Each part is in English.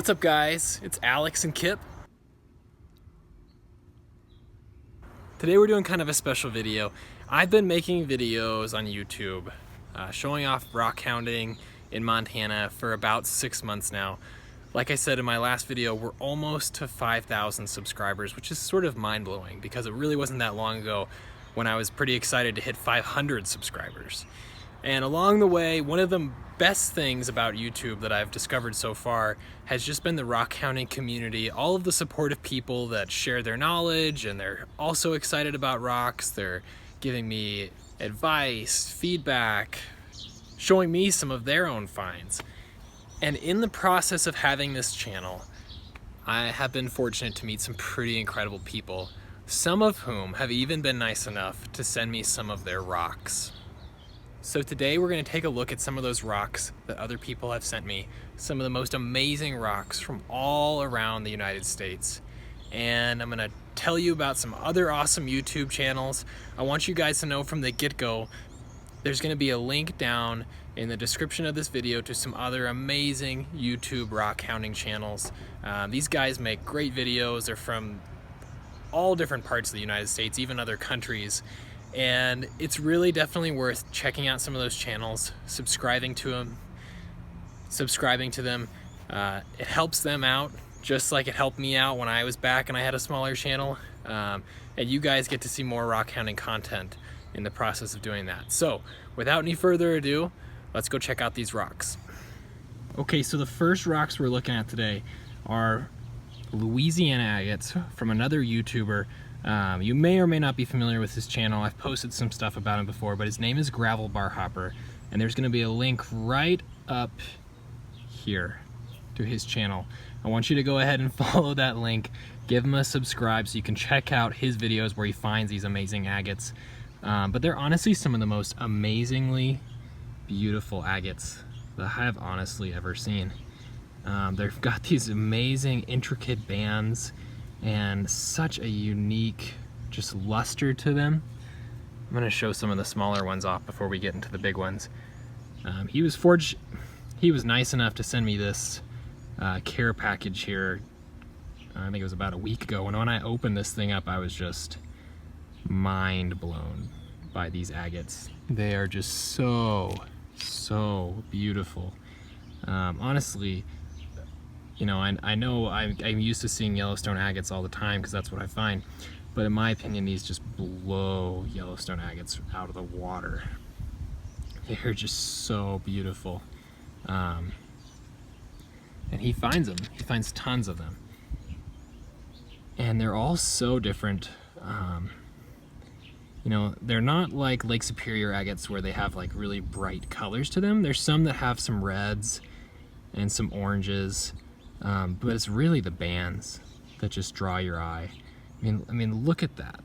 What's up guys? It's Alex and Kip. Today we're doing kind of a special video. I've been making videos on YouTube showing off rockhounding in Montana for about 6 months now. Like I said in my last video, we're almost to 5,000 subscribers, which is sort of mind-blowing because it really wasn't that long ago when I was pretty excited to hit 500 subscribers. And along the way, one of the best things about YouTube that I've discovered so far has just been the rockhounding community. All of the supportive people that share their knowledge, and they're also excited about rocks. They're giving me advice, feedback, showing me some of their own finds. And in the process of having this channel, I have been fortunate to meet some pretty incredible people, some of whom have even been nice enough to send me some of their rocks. So today we're going to take a look at some of those rocks that other people have sent me, some of the most amazing rocks from all around the United States. And I'm going to tell you about some other awesome YouTube channels. I want you guys to know from the get-go, there's going to be a link down in the description of this video to some other amazing YouTube rockhounding channels. These guys make great videos. They're from all different parts of the United States, even other countries. And it's really definitely worth checking out some of those channels, subscribing to them. It helps them out just like it helped me out when I was back and I had a smaller channel. And you guys get to see more rockhounding content in the process of doing that. So without any further ado, let's go check out these rocks. Okay, so the first rocks we're looking at today are Louisiana Agates from another YouTuber. You may or may not be familiar with his channel. I've posted some stuff about him before, but his name is Gravel Bar Hopper, and there's going to be a link right up here to his channel. I want you to go ahead and follow that link, give him a subscribe so you can check out his videos where he finds these amazing agates. But they're honestly some of the most amazingly beautiful agates that I have honestly ever seen. They've got these amazing intricate bands and such a unique just luster to them. I'm gonna show some of the smaller ones off before we get into the big ones. He was nice enough to send me this care package here. I think it was about a week ago, and when I opened this thing up, I was just mind blown by these agates. They are just so beautiful. Honestly, you know, I know I'm used to seeing Yellowstone agates all the time because that's what I find, but in my opinion, these just blow Yellowstone agates out of the water. They're just so beautiful. And he finds them. He finds tons of them. And they're all so different. You know, they're not like Lake Superior agates where they have like really bright colors to them. There's some that have some reds and some oranges. But it's really the bands that just draw your eye. I mean, look at that.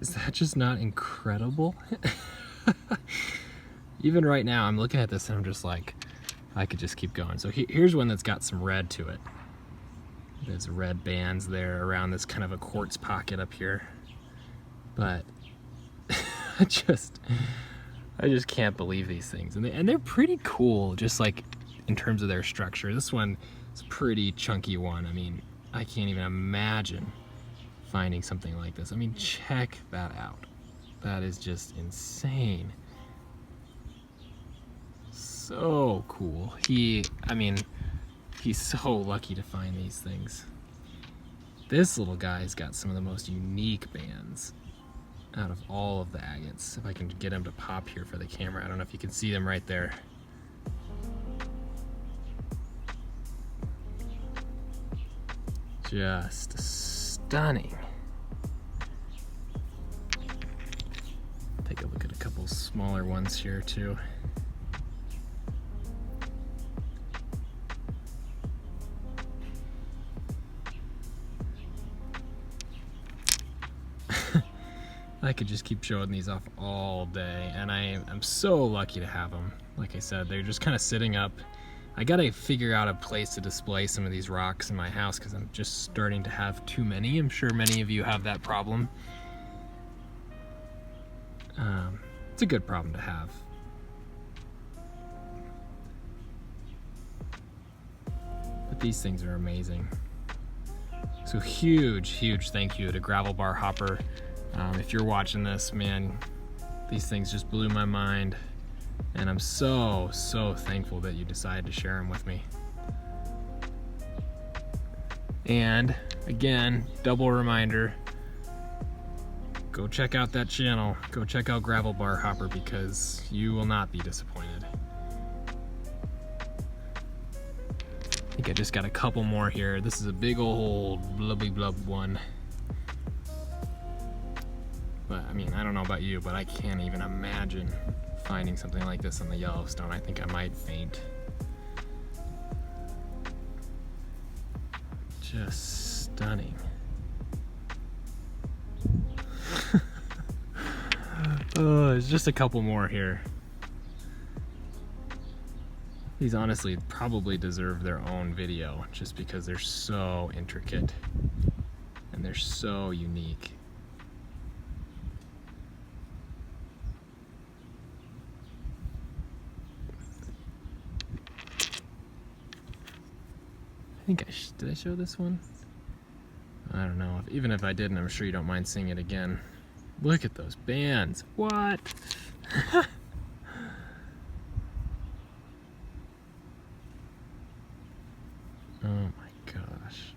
Is that just not incredible? Even right now, I'm looking at this and I'm just like, I could just keep going. So here's one that's got some red to it. There's red bands there around this kind of a quartz pocket up here. But I just can't believe these things. And they're pretty cool, just like in terms of their structure. This one is a pretty chunky one. I mean, I can't even imagine finding something like this. I mean, check that out. That is just insane. So cool. He's so lucky to find these things. This little guy's got some of the most unique bands out of all of the agates. If I can get him to pop here for the camera. I don't know if you can see them right there. Just stunning. Take a look at a couple smaller ones here too. I could just keep showing these off all day, and I'm so lucky to have them. Like I said, they're just kind of sitting up. I gotta figure out a place to display some of these rocks in my house because I'm just starting to have too many. I'm sure many of you have that problem. It's a good problem to have. But these things are amazing. So huge thank you to Gravel Bar Hopper. If you're watching this, man, these things just blew my mind. And I'm so thankful that you decided to share them with me. And again, double reminder, go check out that channel. Go check out Gravel Bar Hopper because you will not be disappointed. I think I just got a couple more here. This is a big old blubby blub one. But I mean, I don't know about you, but I can't even imagine finding something like this on the Yellowstone. I think I might faint. Just stunning. Oh, there's just a couple more here. These honestly probably deserve their own video just because they're so intricate and they're so unique. I think did I show this one? I don't know. Even if I didn't, I'm sure you don't mind seeing it again. Look at those bands. What? Oh my gosh.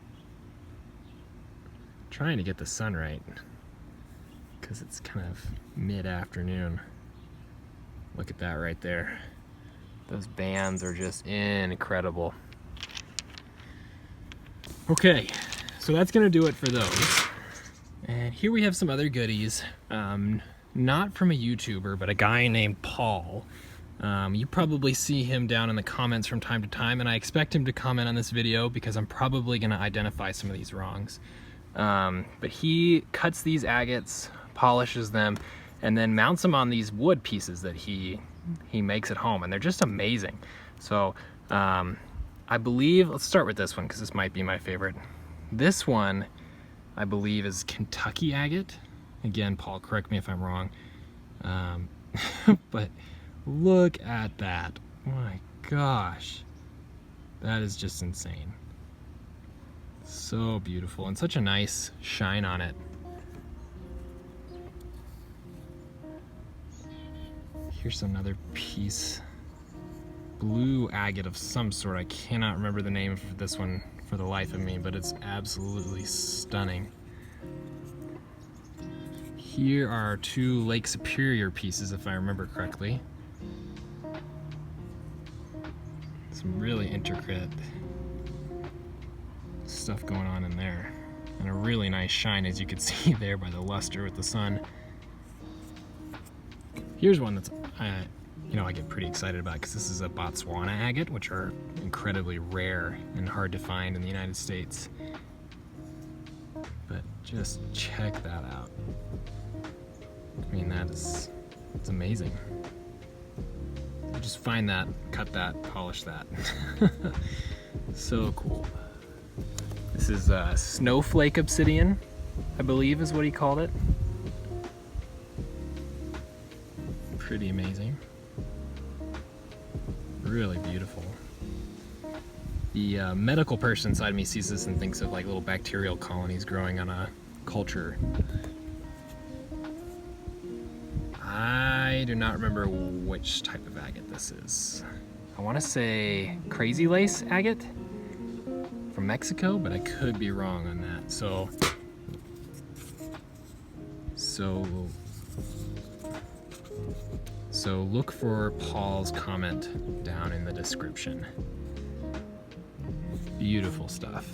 Trying to get the sun right because it's kind of mid-afternoon. Look at that right there. Those bands are just incredible. Okay, so that's gonna do it for those. And here we have some other goodies, not from a YouTuber, but a guy named Paul. You probably see him down in the comments from time to time, and I expect him to comment on this video because I'm probably gonna identify some of these wrongs. But he cuts these agates, polishes them, and then mounts them on these wood pieces that he makes at home, and they're just amazing. So, I believe, let's start with this one because this might be my favorite. This one, I believe, is Kentucky agate. Again, Paul, correct me if I'm wrong. But look at that. My gosh. That is just insane. So beautiful and such a nice shine on it. Here's another piece. Blue agate of some sort. I cannot remember the name of this one for the life of me, but it's absolutely stunning. Here are two Lake Superior pieces, if I remember correctly. Some really intricate stuff going on in there. And a really nice shine, as you can see there by the luster with the sun. Here's one that's I get pretty excited about because this is a Botswana agate, which are incredibly rare and hard to find in the United States. But just check that out. I mean, it's amazing. Just find that, cut that, polish that. So cool. This is snowflake obsidian, I believe is what he called it. Pretty amazing. Really beautiful. The medical person inside me sees this and thinks of like little bacterial colonies growing on a culture. I do not remember which type of agate this is. I want to say crazy lace agate from Mexico, but I could be wrong on that. So look for Paul's comment down in the description. Beautiful stuff.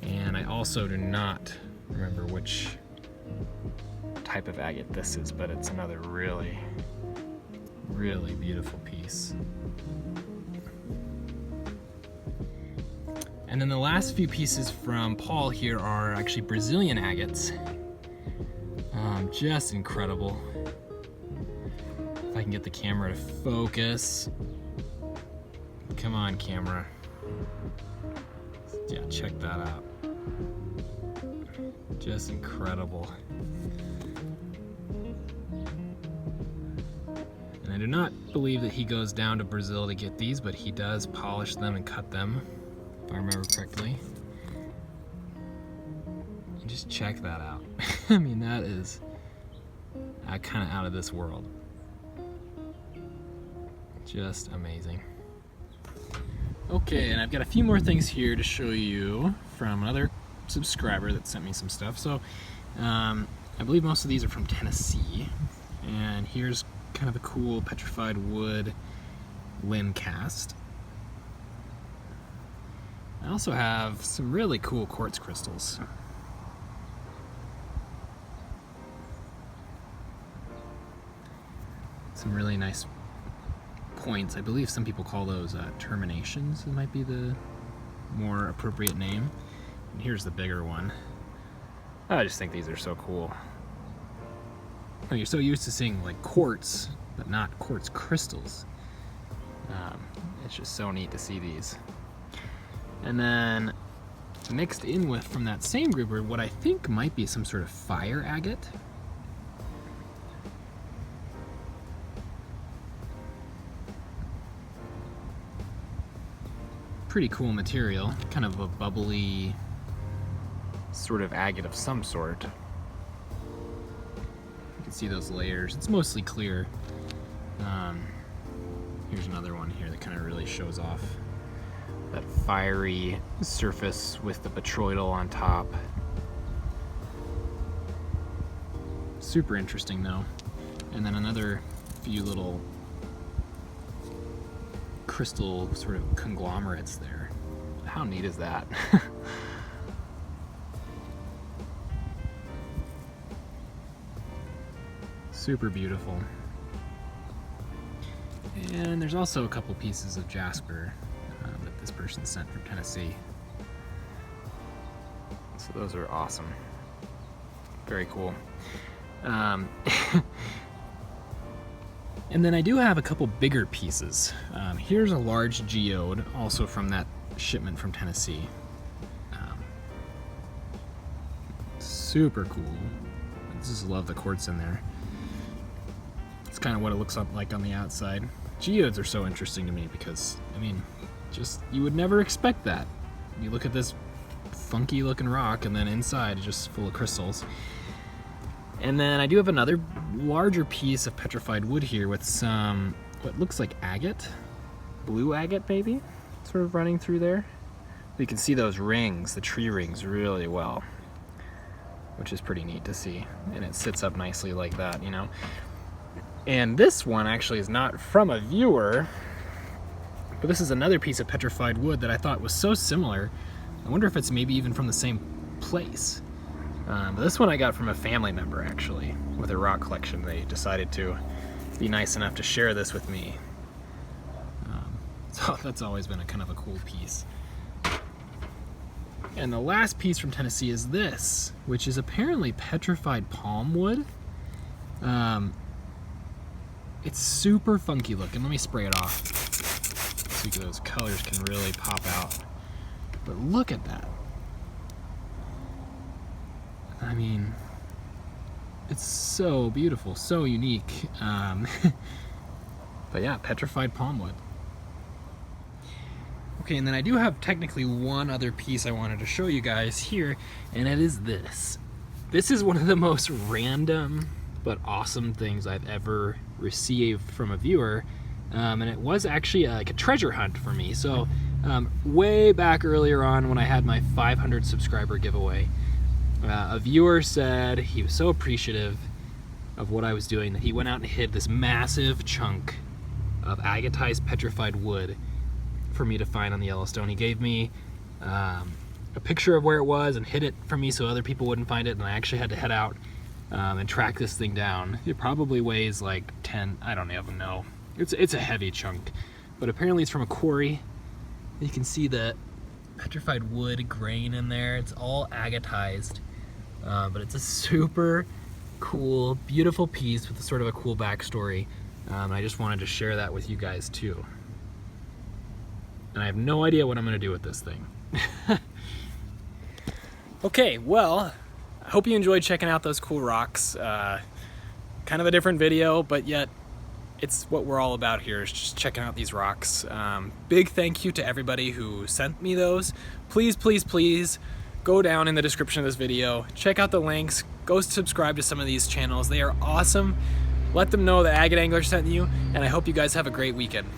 And I also do not remember which type of agate this is, but it's another really, really beautiful piece. And then the last few pieces from Paul here are actually Brazilian agates. Just incredible. If I can get the camera to focus. Come on, camera. Yeah, check that out. Just incredible. And I do not believe that he goes down to Brazil to get these, but he does polish them and cut them. if I remember correctly. And just check that out. I mean, that is kind of out of this world. Just amazing. Okay, and I've got a few more things here to show you from another subscriber that sent me some stuff. So I believe most of these are from Tennessee, and here's kind of a cool petrified wood limb cast. I also have some really cool quartz crystals. Some really nice points. I believe some people call those terminations. It might be the more appropriate name. And here's the bigger one. I just think these are so cool. Oh, you're so used to seeing like quartz, but not quartz crystals. It's just so neat to see these. And then mixed in with from that same group are what I think might be some sort of fire agate. Pretty cool material, kind of a bubbly sort of agate of some sort. You can see those layers. It's mostly clear. Here's another one here that kind of really shows off that fiery surface with the botryoidal on top. Super interesting though. And then another few little crystal sort of conglomerates there. How neat is that? Super beautiful. And there's also a couple pieces of jasper that this person sent from Tennessee. So those are awesome. Very cool. And then I do have a couple bigger pieces. Here's a large geode, also from that shipment from Tennessee. Super cool. I just love the quartz in there. It's kind of what it looks like on the outside. Geodes are so interesting to me because, I mean, just, you would never expect that. You look at this funky looking rock and then inside it's just full of crystals. And then I do have another larger piece of petrified wood here with some, what looks like agate, blue agate maybe, sort of running through there. You can see those rings, the tree rings, really well, which is pretty neat to see. And it sits up nicely like that, you know. And this one actually is not from a viewer, but this is another piece of petrified wood that I thought was so similar. I wonder if it's maybe even from the same place. But this one I got from a family member actually, with a rock collection. They decided to be nice enough to share this with me. So that's always been a kind of a cool piece. And the last piece from Tennessee is this, which is apparently petrified palm wood. It's super funky looking. Let me spray it off so those colors can really pop out. But look at that. I mean, it's so beautiful, so unique. But yeah, petrified palm wood. Okay, and then I do have technically one other piece I wanted to show you guys here, and it is this. This is one of the most random but awesome things I've ever received from a viewer, and it was actually like a treasure hunt for me. So way back earlier on when I had my 500 subscriber giveaway, a viewer said he was so appreciative of what I was doing that he went out and hid this massive chunk of agatized petrified wood for me to find on the Yellowstone. He gave me a picture of where it was and hid it from me so other people wouldn't find it, and I actually had to head out and track this thing down. It probably weighs like 10, I don't even know. It's a heavy chunk, but apparently it's from a quarry. You can see the petrified wood grain in there. It's all agatized, but it's a super cool, beautiful piece with a sort of a cool backstory. I just wanted to share that with you guys too. And I have no idea what I'm gonna do with this thing. Okay, well, I hope you enjoyed checking out those cool rocks. Kind of a different video, but yet it's what we're all about here, is just checking out these rocks. Big thank you to everybody who sent me those. Please, please, please go down in the description of this video, check out the links, go subscribe to some of these channels. They are awesome. Let them know that Agate Angler sent you, and I hope you guys have a great weekend.